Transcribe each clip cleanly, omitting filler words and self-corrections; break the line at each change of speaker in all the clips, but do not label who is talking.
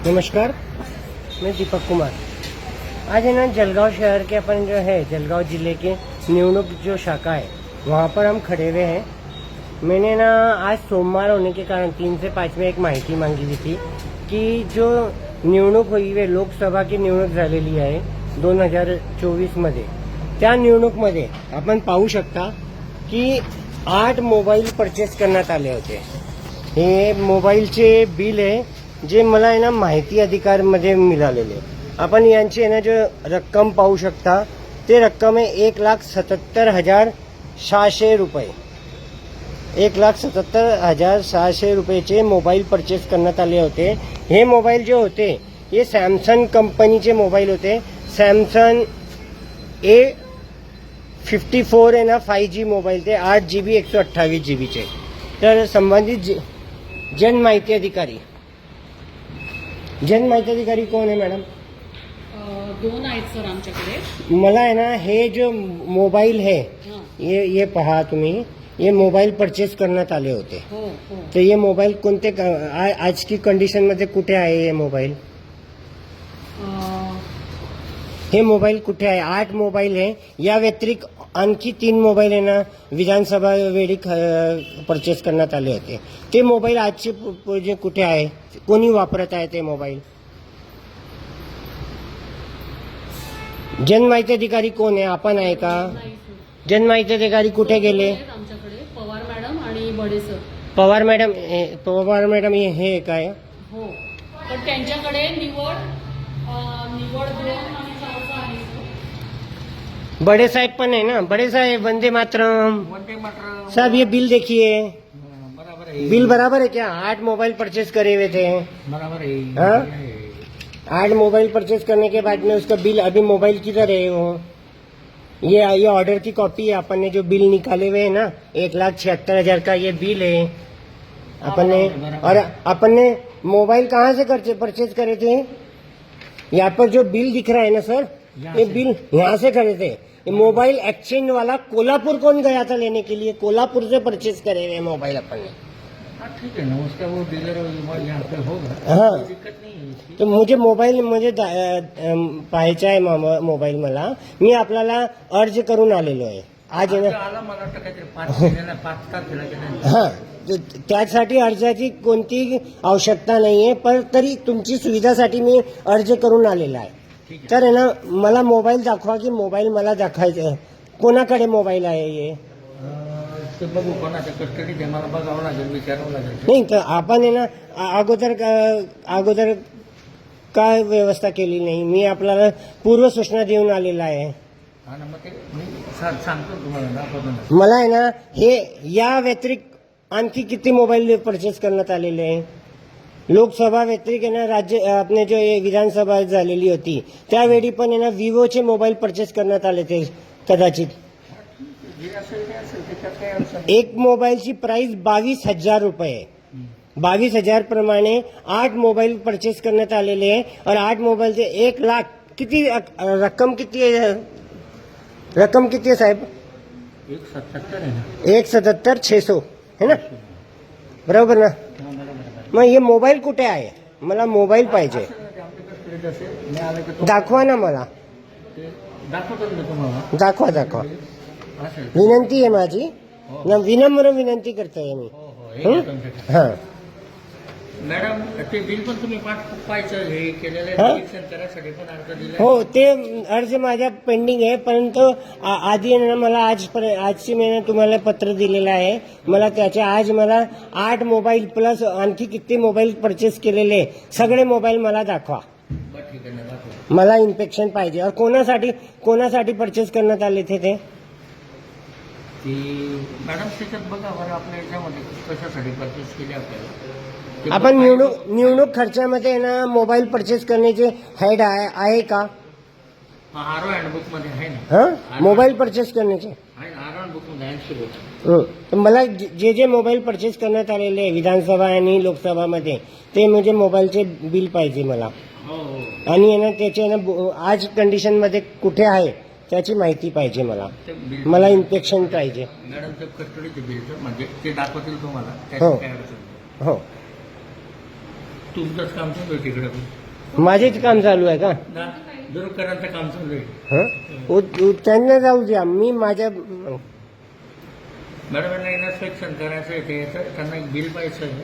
नमस्कार, मैं दीपक कुमार। आज है ना जलगांव शहर के अपन जो है जलगांव जिले के निवणुक जो शाखा है वहाँ पर हम खड़े हुए हैं। मैंने ना आज सोमवार होने के कारण 3 से 5 में एक माहिती मांगी हुई थी कि जो निवडणूक हुई वे लोकसभा की निवडणूक झालेली आहे 2024 मध्ये। त्या निवडणूकमध्ये आपण पाहू शकता की 8 मोबाईल परचेस करण्यात आले होते। हे मोबाईलचे बिल आहे जे मला आहे ना माहिती अधिकार मध्ये मिळालेले। आपण यांची आहे ना जो रक्कम पाहू शकता ते रक्कम आहे 1,77,600 रुपये। 1,77,600 रुपयेचे मोबाईल परचेस करण्यात आले होते। हे मोबाईल जे होते हे सॅमसंग कंपनीचे मोबाईल होते। सॅमसंग A54 आहे ना 5G मोबाईल ते 8GB 128GB चे। तर संबंधित जन माहिती अधिकारी कोण आहे मॅडम?
2 आहेत सर आमच्याकडे।
मला आहे ना हे जो मोबाईल है ये पहा तुम्ही, ये मोबाईल परचेस करण्यात आले होते।
हो।
तर ये मोबाईल कोणते आज की कंडिशन मध्ये कुठे आहे हे मोबाईल? हे मोबाईल कुठे आहे? 8 मोबाईल आहे। या व्यतिरिक्त आणखी 3 मोबाईल आहे ना विधानसभा वेळी परचेस करण्यात आले होते। ते मोबाईल आजचे कुठे आहे? कोणी वापरत आहे ते मोबाईल? जनमाहिती अधिकारी कोण आहे? आपण आहे का? जनमाहिती अधिकारी कुठे गेले?
आमच्याकडे पवार मॅडम आणि बडे सर।
पवार मॅडम हे काय?
हो, पण त्यांच्याकडे निवड 2 आणि 4 आहे।
बड़े साहब पण है ना? बड़े साहब वंदे मातरम साहब, ये बिल देखिए, बिल बराबर है क्या? 8 मोबाइल परचेज करे हुए थे,
बराबर है।
हाँ? 8 मोबाइल परचेज करने के बाद में उसका बिल अभी मोबाइल किधर है? वो ये ऑर्डर की कॉपी है। अपन ने जो बिल निकाले हुए है ना 1,76,000 का ये बिल है अपन ने। और अपन ने मोबाइल कहाँ से परचेज करे थे? यहाँ पर जो बिल दिख रहा है ना सर, ये बिल यहाँ से करे थे। ये मोबाइल एक्सचेंज वाला कोल्हापुर कौन गया था लेने के लिए? कोल्हापुर से परचेज करे हुए मोबाइल अपन ने।
ठीक है ना, उसका वो डीलर यहाँ पे होगा।
हाँ,
दिक्कत नहीं है इसकी।
तो मुझे पाहायचा आहे मोबाईल मला। मी आपल्याला अर्ज करून आलेलो आहे आज आहे ना।
आला मला वाटतं काहीतरी 5 तारखेला गेला।
हां, त्यासाठी अर्जाची कोणती आवश्यकता नाहीये, पण तरी तुमची सुविधासाठी मी अर्ज करून आलेला आहे। तर आहे ना मला मोबाईल दाखवा की मोबाईल मला दाखवायचा कोणाकडे मोबाईल आहे हे?
ते बघू कोणाच्या कस्टडीत आहे, मला बघावं लागेल, विचारावं लागेल।
नाही तर आपण आहे ना अगोदर काय व्यवस्था केली नाही? मी आपल्याला पूर्व सूचना देऊन आलेला आहे।
हा ना, मग ते मी सांगतो तुम्हाला दाखवतो ना।
मला आहे ना हे या व्यतिरिक्त आणखी किती मोबाईल परचेस करण्यात आलेले आहे? लोकसभा व्यतिरिक्त आहे ना राज्य आपले जो विधानसभा झालेली होती त्यावेळी पण आहे ना विवोचे मोबाईल परचेस करण्यात आले ते कदाचित। एक मोबाईलची प्राइस 22,000 रुपये। 22,000 प्रमाणे 8 मोबाईल परचेस करण्यात आलेले आहे। और 8 मोबाईलचे 1 लाख किती रक्कम किती आहे? रक्कम किती आहे साहेब?
1,77 आहे ना।
1,77,600 है ना, बरोबर ना? मग हे मोबाईल कुठे आहे? मला मोबाईल पाहिजे, दाखवा ना मला।
दाखवतो मी तुम्हाला।
दाखवा। विनंती आहे माझी, विनम्र विनंती करतोय मी। हां
मॅडम, ते बिल पण तुम्ही पाहायचं हे केलेलं आहे करायसाठी पण अर्ज दिला।
हो, ते अर्ज माझ्या पेंडिंग आहे, परंतु आधी ना मला आजची मी तुम्हाला पत्र दिलेलं आहे। मला त्याच्या आज मला 8 मोबाईल प्लस आणखी किती मोबाईल परचेस केलेले सगळे मोबाईल मला दाखवा।
ठीक आहे ना, दाखवा।
मला इन्फेक्शन पाहिजे। और कोणासाठी परचेस करण्यात आले थे ते?
ती मॅडम त्याच्यात बघा बरं आपल्या याच्यामध्ये कशासाठी परचेस केली आपल्याला।
आपण निवडणूक खर्चामध्ये ना मोबाईल परचेस करण्याचे हेड आहे का?
आरो हँडबुक मध्ये आहे ना।
हां, मोबाईल परचेस करण्याचे
आरो हँडबुक मध्ये 80 रुपये।
तर मला जे मोबाईल परचेस करण्यात आलेले आहे विधानसभा आणि लोकसभामध्ये ते म्हणजे मोबाईलचे बिल पाहिजे मला।
हो।
आणि ना त्याचे ना आज कंडिशन मध्ये कुठे आहे त्याची माहिती पाहिजे मला इन्फेक्शन पाहिजे।
मॅडम ते कस्टडीचे बिल म्हणजे ते दाखवतील तुम्हाला,
हो
त्याची काय अडचण नाही।
हो।
तुमचंच काम चालू आहे तिकडे
माझेच काम चालू आहे का?
ना दुरुकरांचं काम चालू आहे.
हं? त्यांना जाऊ द्या, मी माझ्या
मॅडम यांना इन्स्पेक्शन करायचं आहे ते तर त्यांना एक बिल पाहिजे आहे.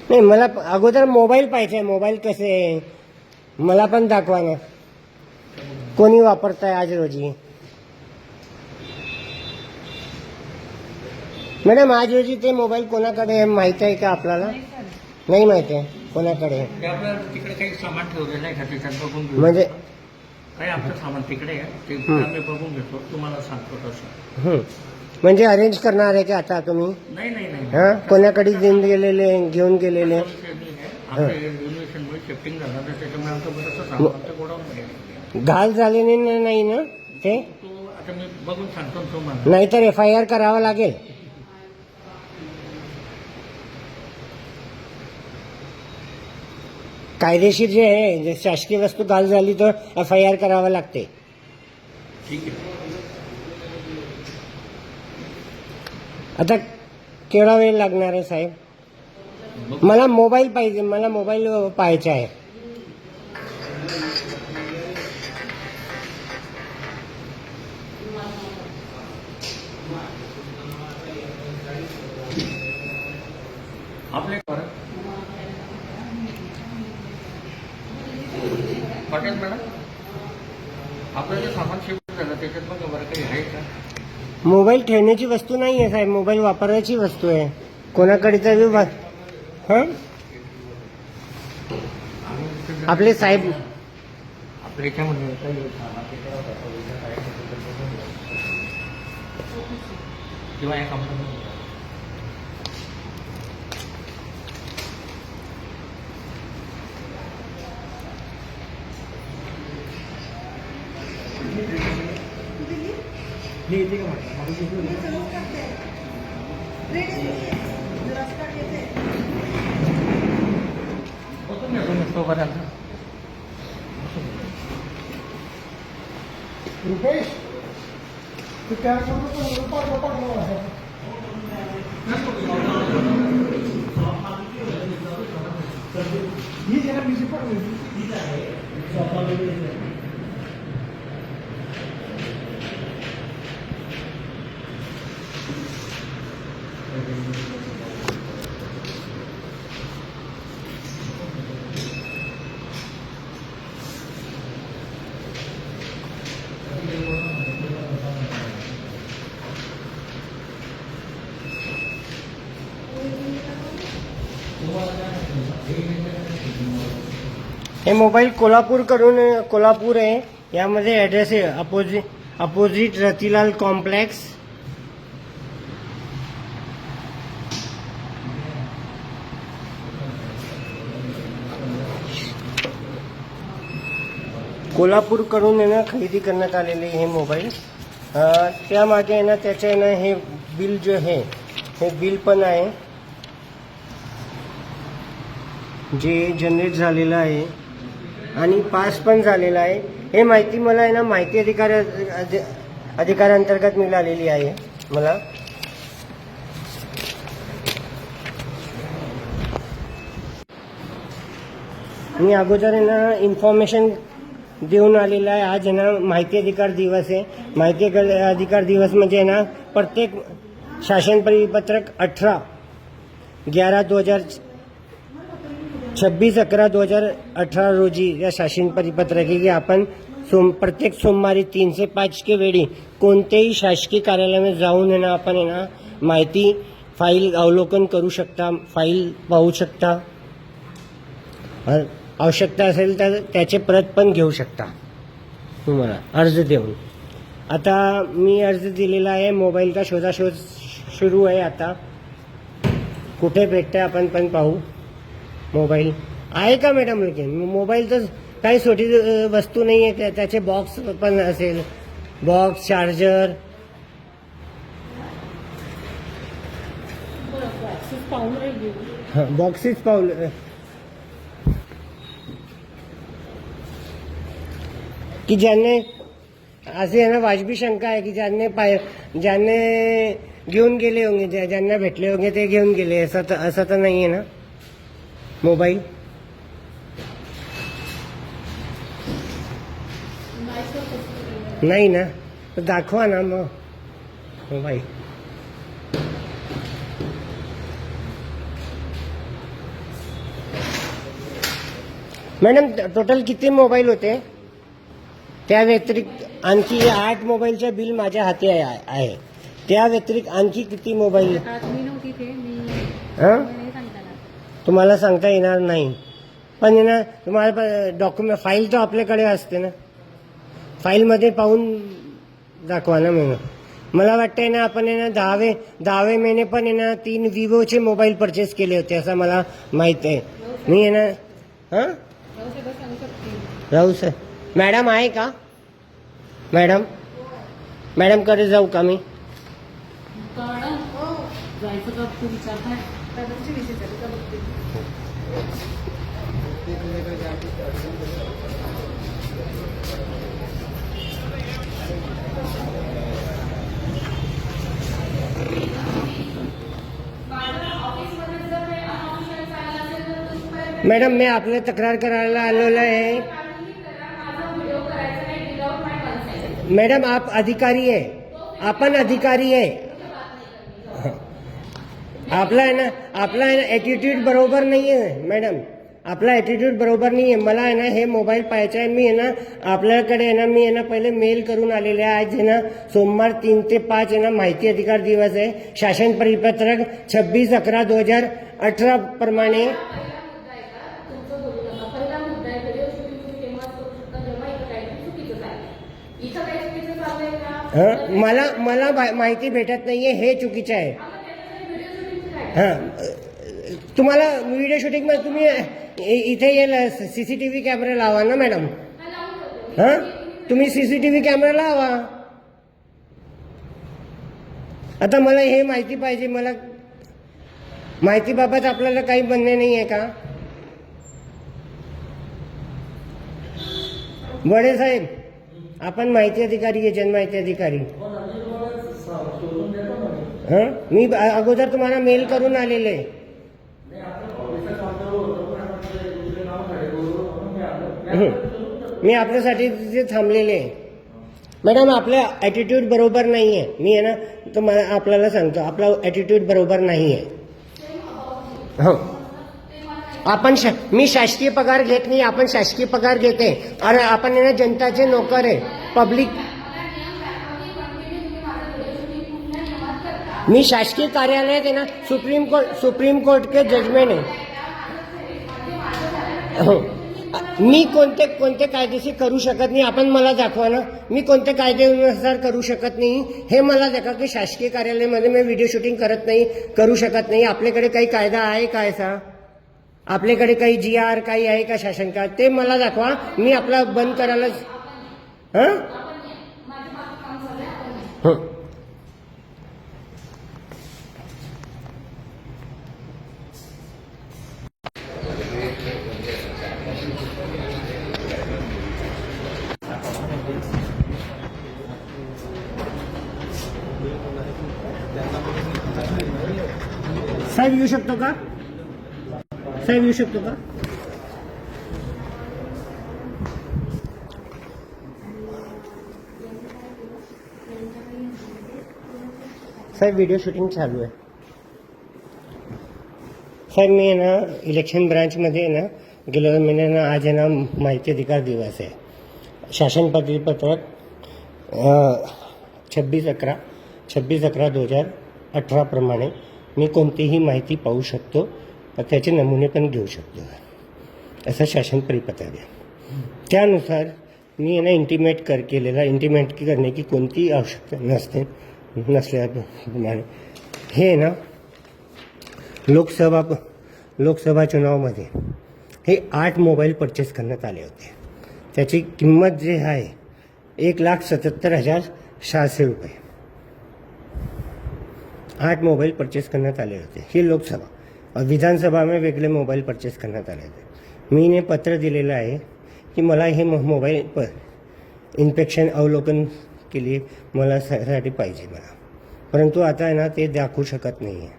नाही, मला अगोदर मोबाईल पाहिजे. मोबाईल कसे आहे मला पण दाखवा ना, कोणी वापरताय आज रोजी. मॅडम आज रोजी ते मोबाईल कोणाकडे आहे माहिती आहे का आपल्याला? नाही माहिती आहे कोणाकडे आहे.
ते आपलं तिकडे काही सामान ठेवलेलं आहे का त्याच्यात बघून घेऊ.
म्हणजे
काही आपलं सामान तिकडे आहे ते आम्ही बघून घेतो, तुम्हाला सांगतो तसं.
म्हणजे अरेंज करणार आहे का आता तुम्ही?
नाही नाही नाही
हा, कोणाकडे घेऊन गेलेले
विषय नाही आहे. आपल्या युनिव्हर्सिटीमुळे शिफ्टिंग झालं तर त्याच्यामुळे आमचं बरंचसं सामान आमच्या गोडाऊनमध्ये
घाल झालेले नाही ना ते?
तो आता मी बघून सांगतो ना तुम्हाला.
नाहीतर FIR करावा लागेल. कायदेशीर जे आहे, जे शासकीय वस्तू घाल झाली तर FIR करावं लागते.
ठीक आहे.
आता केवढा वेळ लागणार आहे साहेब? मला मोबाईल पाहिजे, मला मोबाईल पाहायचा आहे.
आपले पटेल मॅडम आपलं जे सामान शिफ्ट झालं त्याच्यात बघा बरं काही आहे का?
मोबाईल ठेवण्याची वस्तू नाही आहे साहेब, मोबाईल वापरायची वस्तू आहे. कोणाकडे तरी हं? आपले साहेब
आपल्या याच्यामध्ये काही किंवा या कंपनी तोपर्यंत
रुपेश तू त्या ही जरा बिझी पडली.
हे मोबाईल कोल्हापूर आहे. यामध्ये ॲड्रेस आहे अपोजिट रतिलाल कॉम्प्लेक्स. कोल्हापूरकडून आहे ना खरेदी करण्यात आलेले हे मोबाईल. त्यामागे आहे ना त्याचे आहे ना हे बिल जे आहे हे बिल पण आहे जे जनरेट झालेलं आहे आणि पास पण झालेला आहे. हे माहिती मला आहे ना माहिती अधिकारांतर्गत मिळालेली आहे मला. मी अगोदर आहे ना इन्फॉर्मेशन देऊन आलेला आहे. आज आहे ना माहिती अधिकार दिवस आहे. माहिती अधिकार दिवस म्हणजे आहे ना प्रत्येक शासन परिपत्रक 26/11/2018 रोजी या शासन परिपत्रक आहे की आपण प्रत्येक सोमवारी 3 से 5 के वेळी कोणत्याही शासकीय कार्यालयामध्ये जाऊन आहे ना आपण आहे ना माहिती फाईल अवलोकन करू शकता, फाईल पाहू शकता. आवश्यकता असेल तर त्याचे प्रत पण घेऊ शकता तुम्हाला अर्ज देऊन. आता मी अर्ज दिलेला आहे. मोबाईल का शोधाशोध सुरू आहे. आता कुठे भेटते आपण पण पाहू. मोबाईल आहे का मॅडम? मोबाईल तर काही छोटी वस्तू नाही आहे. त्याचे बॉक्स पण असेल, बॉक्स, चार्जर. बॉक्सेस पाहू की ज्यांनी असे आहे ना वाजबी शंका आहे की ज्यांनी घेऊन गेले होंगे, ज्यांना भेटले होंगे ते घेऊन गेले. असं तर नाही आहे ना मोबाईल. नाही ना तर दाखवा ना मग मोबाईल. मॅडम टोटल किती मोबाईल होते? त्या व्यतिरिक्त आणखी 8 मोबाईलच्या बिल माझ्या हाती आहे. त्या व्यतिरिक्त आणखी किती मोबाईल?
मी नव्हती ते
हां
नाही सांगता येणार.
तुम्हाला सांगता येणार नाही, पण आहे ना तुम्हाला डॉक्युमेंट फाईल तर आपल्याकडे असते ना, फाईलमध्ये पाहून दाखवा ना. मला वाटतंय ना आपण आहे ना 10 महिने पण आहे ना 3 विवोचे मोबाईल परचेस केले होते असं मला माहीत आहे. मी आहे ना हां राहू सर. मॅडम आहे का? मॅडमकडे जाऊ का मी?
कारण जायचं का तू विचारताय?
मॅडम मी आपलं तक्रार करायला आलेलो आहे. मॅडम आप अधिकारी आहे, आपण अधिकारी आहे. आपला आहे ना ॲटिट्यूड बरोबर नाही आहे मॅडम, आपला ॲटिट्यूड बरोबर नाही आहे. मला आहे ना हे मोबाईल पाहायचा आहे. मी आहे ना आपल्याकडे आहे ना मी आहे ना पहिले मेल करून आलेले आहे. आज आहे ना सोमवार 3 ते 5 आहे ना माहिती अधिकार दिवस आहे. शासन परिपत्रक 26/11/2018 प्रमाणे मला माहिती भेटत नाहीये हे चुकीचं आहे. हां तुम्हाला व्हिडिओ शूटिंगमध्ये तुम्ही इथे येईल CCTV कॅमेरा लावा ना मॅडम. हां तुम्ही CCTV कॅमेरा लावा. आता मला हे माहिती पाहिजे. मला माहितीबाबत आपल्याला काही म्हणणे नाही आहे का? बडे साहेब आपण माहिती अधिकारी आहे, जनमाहिती अधिकारी. हां मी अगोदर तुम्हाला मेल करून आलेले आहे. मी आपल्यासाठी तिथे थांबलेले आहे. मॅडम आपला ॲटिट्यूड बरोबर नाही आहे. मी आहे ना तुम्हाला आपल्याला सांगतो आपला ॲटिट्यूड बरोबर नाही आहे. हो मी शासकीय पगार घेत नाही, आपण शासकीय पगार घेते. अरे आपण आहे ना जनताचे नोकर आहे, पब्लिक. मी शासकीय कार्यालयात आहे ना सुप्रीम कोर्ट के जजमेंट आहे. हो मी कोणते कायदेशीर करू शकत नाही. आपण मला दाखवा ना मी कोणते कायद्यानुसार करू शकत नाही हे मला दाखवा की शासकीय कार्यालयामध्ये मी व्हिडिओ शूटिंग करू शकत नाही. आपल्याकडे काही कायदा आहे का असा? आपल्याकडे काही GR काही आहे का शासन का? ते मला दाखवा. मी आपला बंद करायला हां साहेब येऊ शकतो का? साहेब येऊ शकतो का? साहेब व्हिडिओ शूटिंग चालू आहे. साहेब मी आहे ना इलेक्शन ब्रांचमध्ये आहे ना गेल्या महिन्यानं आज आहे ना माहिती अधिकार दिवस आहे. शासन परिपत्रक 26/11/2018 प्रमाणे मी कोणतीही माहिती पाहू शकतो, त्याचे नमुने पण घेऊ शकतो असं शासन परिपत्रक आहे. त्यानुसार मी यांना इंटिमेट करण्याची कोणतीही आवश्यकता नसल्याप्रमाणे हे ना लोकसभा चुनावामध्ये हे 8 मोबाईल परचेस करण्यात आले होते. त्याची किंमत जे आहे 1,77,600 रुपये. 8 मोबाईल परचेस करण्यात आले होते. ही लोकसभा. विधानसभा में वेगळे मोबाईल परचेस करण्यात आले होते. मीने पत्र दिलेलं आहे की मला हे मोबाईल इन्स्पेक्शन अवलोकन के लिए मला साठी पाहिजे मला. परंतु आता आहे ना ते दाखवू शकत नाही आहे.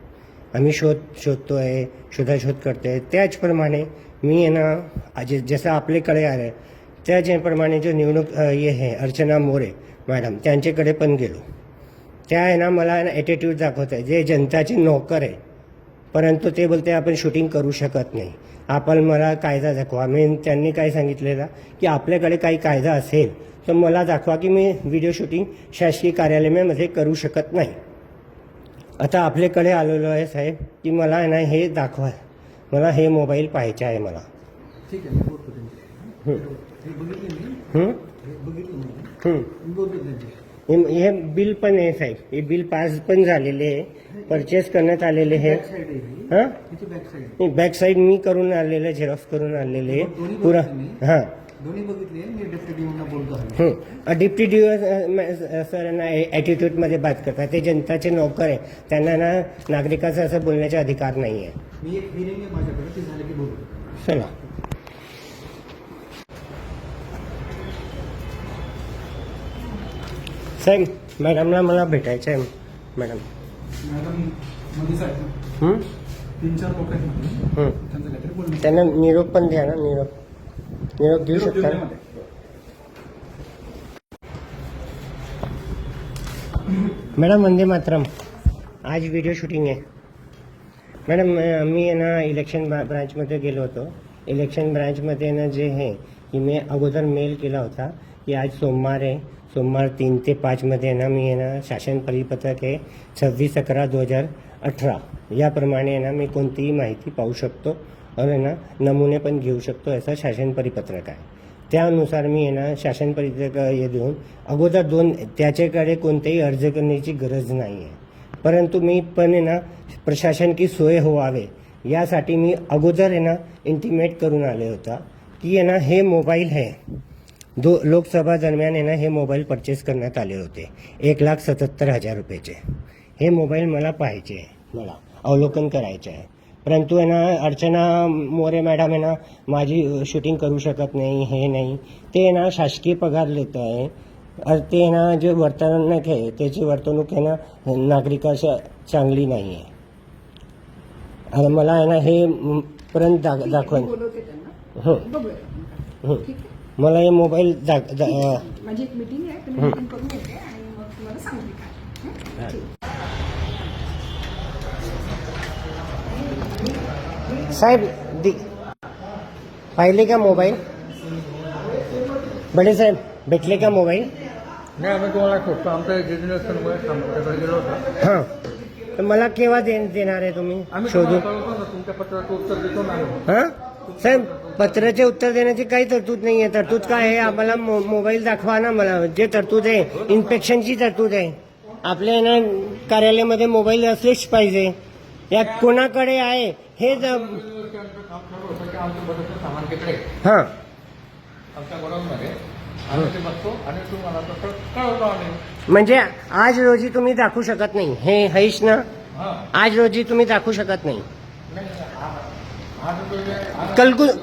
आम्ही शोधतो आहे, शोधाशोध करतो आहे. त्याचप्रमाणे मी आहे ना जसं आपल्याकडे आलं त्याप्रमाणे जो निवडणूक हे आहे अर्चना मोरे मॅडम त्यांच्याकडे पण गेलो. त्या आहे ना मला ॲटिट्यूड दाखवत आहे, जे जनताचे नोकर आहे, परंतु ते बोलते आपण शूटिंग करू शकत नाही. आपण मला कायदा दाखवा. त्यांनी काय सांगितलेलं की आपल्याकडे काही कायदा असेल तर मला दाखवा की मी व्हिडिओ शूटिंग शासकीय कार्यालयामध्ये करू शकत नाही. आता आपल्याकडे आलेलो आहे साहेब की मला आहे ना हे दाखवा, मला हे मोबाईल पाहायचे आहे मला.
ठीक आहे, मी बोलतो त्यांच्याशी. हे बघितलं मी,
हं?
हे बघितलं मी.
हं.
मी बोलतो त्यांच्याशी.
हे बिल पण आहे साहेब, हे बिल पास पण झालेले आहे, परचेस करण्यात आलेले आहे.
बॅक साईड आहे ही.
हां
हिची बॅक साईड आहे.
नाही, बॅक साईड मी करून आणलेलं, झेरॉक्स करून आणलेले पुरा. हां
दोन्ही बघितले. मी डेप्युटी म्हणून बोलतो आहे.
डिप्टी डी सरांना ॲटिट्यूडमध्ये बात करतात. ते जनताचे नोकर आहे, त्यांना ना नागरिकाचा असं बोलण्याचा अधिकार नाही आहे.
मी एक हिअरिंग आहे माझ्याकडे, ते झालं की बोलतो.
चला. साहेब मॅडमला मला भेटायचं आहे. मॅडम
मॅडम मध्ये साहेब
हं?
3-4 लोक आहेत मध्ये.
हं.
त्यांचं काहीतरी बोलणं.
त्यांना निरोप पण द्या ना. निरोप देऊ शकता ना? मॅडम वंदे मातरम. आज व्हिडिओ शूटिंग आहे मॅडम. मी आहे ना इलेक्शन ब्रांचमध्ये गेलो होतो. इलेक्शन ब्रांचमध्ये ना जे आहे की मी अगोदर मेल केला होता की आज सोमवार आहे, सोमवार 3 ते 5 मध्ये ना मी आहे ना शासन परिपत्रक आहे 26/11/2018 याप्रमाणे आहे ना मी कोणतीही माहिती पाहू शकतो आणि ना नमुने पण घेऊ शकतो, असं शासन परिपत्रक आहे. त्यानुसार मी आहे ना शासन परिपत्रक हे देऊन अगोदर त्याच्याकडे कोणतेही अर्ज करण्याची गरज नाही आहे. परंतु मी पण आहे ना प्रशासन की सोय व्हावे यासाठी मी अगोदर आहे ना इंटिमेट करून आले होता की आहे ना हे मोबाईल आहे. लोकसभा दरम्यान आहे ना हे मोबाईल परचेस करण्यात आले होते 1,77,000 रुपयाचे. हे मोबाईल मला पाहायचे आहे, मला अवलोकन करायचे आहे. परंतु आहे ना अर्चना मोरे मॅडम आहे ना माझी शूटिंग करू शकत नाही, हे नाही. ते आहे ना शासकीय पगार लेत आहे. ते आहे ना जे वर्तणूक आहे त्याची वर्तणूक आहे ना नागरिकाच्या चांगली नाही आहे. आणि मला आहे ना हे पर्यंत दाखवा. मला हे मोबाईल
माझी एक मीटिंग आहे, तुम्ही मीटिंग करून येते आणि मग तुम्हाला सांगते काय.
साहेब पाहिले का मोबाईल? बडे साहेब भेटले का मोबाईल?
नाही, आम्ही तुम्हाला शोधतो. आमच्या डिजिनेशनमुळे आमच्याकडे गेलो होतो.
हां, तर मला केव्हा देणार आहे तुम्ही
आम्ही
शोधून?
तुम्हाला कळवतो ना, तुमच्या पत्राचं उत्तर देतो ना आम्ही.
हां साहेब, पत्राचे उत्तर देण्याची काही तरतूद नाही आहे. तरतूद काय आहे? आम्हाला मोबाईल दाखवा ना. मला जे तरतूद आहे इन्स्पेक्शनची तरतूद आहे. आपल्या ना कार्यालयामध्ये मोबाईल असलेच पाहिजे. या कोणाकडे आहे हे
आमचं ठरवलं होतं की आमचं बरंचसं सामान तिकडे आहे.
हां
आमच्या गोडाऊनमध्ये आम्ही ते बघतो आणि तुम्हाला तसं कळवतो आम्ही.
म्हणजे आज रोजी तुम्ही दाखवू शकत नाही हे हैश ना?
हां.
आज रोजी तुम्ही दाखवू शकत नाही.
नाही, आज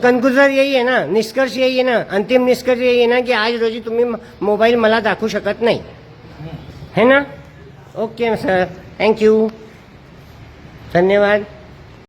कन्क्लुजन यही है ना, निष्कर्ष यही है ना, अंतिम निष्कर्ष यही है ना कि आज रोजी तुम्ही मोबाईल मला दाखवू शकत नाही, है ना? ओके सर, थँक्यू, धन्यवाद.